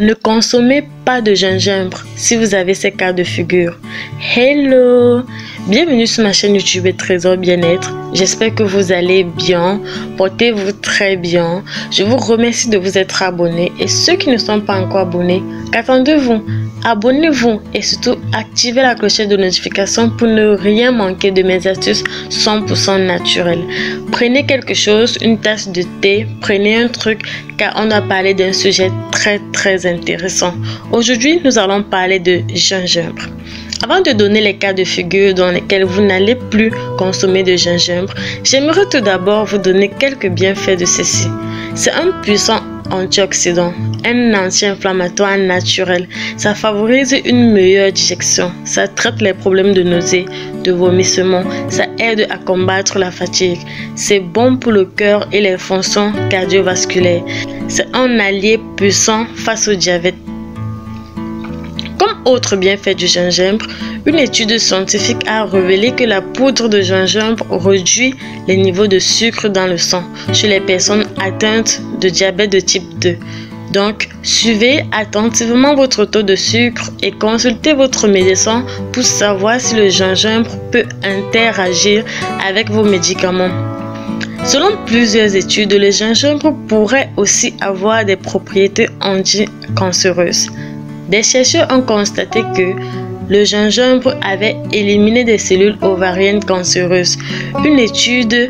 Ne consommez pas de gingembre si vous avez ces cas de figure. Hello! Bienvenue sur ma chaîne YouTube Trésor Bien-être. J'espère que vous allez bien, portez-vous très bien. Je vous remercie de vous être abonnés et ceux qui ne sont pas encore abonnés, qu'attendez-vous? Abonnez-vous et surtout activez la clochette de notification pour ne rien manquer de mes astuces 100% naturelles. Prenez quelque chose, une tasse de thé, prenez un truc car on a parlé d'un sujet très intéressant. Aujourd'hui, nous allons parler de gingembre. Avant de donner les cas de figure dans lesquels vous n'allez plus consommer de gingembre, j'aimerais tout d'abord vous donner quelques bienfaits de ceci. C'est un puissant antioxydant, un anti-inflammatoire naturel. Ça favorise une meilleure digestion. Ça traite les problèmes de nausées, de vomissements. Ça aide à combattre la fatigue. C'est bon pour le cœur et les fonctions cardiovasculaires. C'est un allié puissant face au diabète. Comme autre bienfait du gingembre, une étude scientifique a révélé que la poudre de gingembre réduit les niveaux de sucre dans le sang chez les personnes atteintes de diabète de type 2. Donc, suivez attentivement votre taux de sucre et consultez votre médecin pour savoir si le gingembre peut interagir avec vos médicaments. Selon plusieurs études, le gingembre pourrait aussi avoir des propriétés anticancéreuses. Des chercheurs ont constaté que le gingembre avait éliminé des cellules ovariennes cancéreuses. Une étude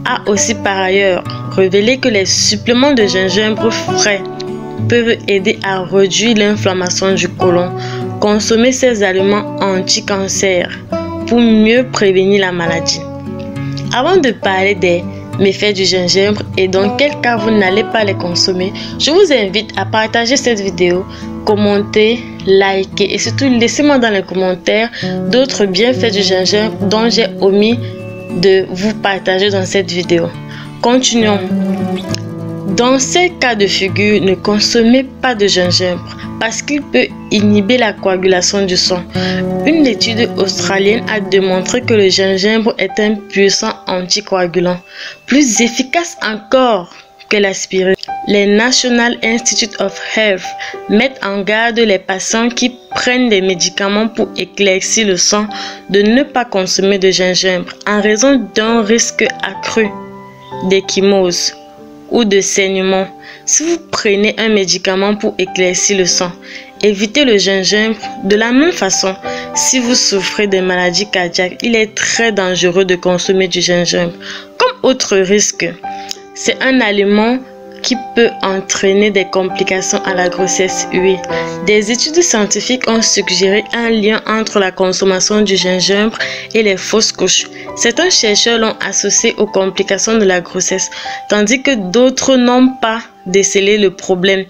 a aussi par ailleurs révélé que les suppléments de gingembre frais peuvent aider à réduire l'inflammation du côlon. Consommez ces aliments anti-cancer pour mieux prévenir la maladie. Avant de parler des méfaits du gingembre et dans quel cas vous n'allez pas les consommer, je vous invite à partager cette vidéo, commenter, liker et surtout laissez-moi dans les commentaires d'autres bienfaits du gingembre dont j'ai omis de vous partager dans cette vidéo. Continuons. Dans ces cas de figure, ne consommez pas de gingembre parce qu'il peut inhiber la coagulation du sang. Une étude australienne a démontré que le gingembre est un puissant anticoagulant, plus efficace encore que l'aspirine. Les National Institute of Health mettent en garde les patients qui prennent des médicaments pour éclaircir le sang de ne pas consommer de gingembre en raison d'un risque accru d'échymose ou de saignement. Si vous prenez un médicament pour éclaircir le sang, évitez le gingembre. De la même façon, si vous souffrez de maladies cardiaques, il est très dangereux de consommer du gingembre. Comme autre risque, c'est un aliment qui peut entraîner des complications à la grossesse. Oui, des études scientifiques ont suggéré un lien entre la consommation du gingembre et les fausses couches. Certains chercheurs l'ont associé aux complications de la grossesse, tandis que d'autres n'ont pas décelé le problème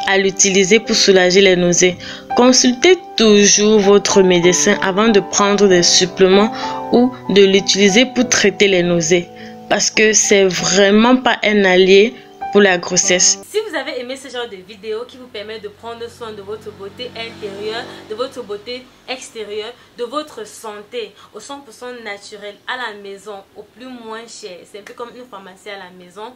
à l'utiliser pour soulager les nausées. Consultez toujours votre médecin avant de prendre des suppléments ou de l'utiliser pour traiter les nausées, parce que c'est vraiment pas un allié pour la grossesse. Si vous avez aimé ce genre de vidéo qui vous permet de prendre soin de votre beauté intérieure, de votre beauté extérieure, de votre santé au 100% naturel à la maison, au plus moins cher, c'est un peu comme une pharmacie à la maison,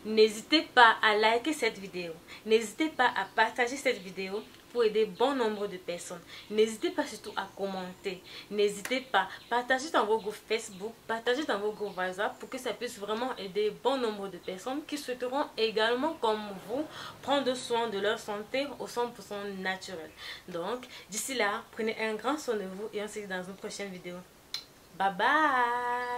n'hésitez pas à liker cette vidéo, n'hésitez pas à partager cette vidéo pour aider bon nombre de personnes. N'hésitez pas surtout à commenter. N'hésitez pas à partager dans vos groupes Facebook, partager dans vos groupes WhatsApp pour que ça puisse vraiment aider bon nombre de personnes qui souhaiteront également, comme vous, prendre soin de leur santé au 100% naturel. Donc, d'ici là, prenez un grand soin de vous et on se dit dans une prochaine vidéo. Bye bye!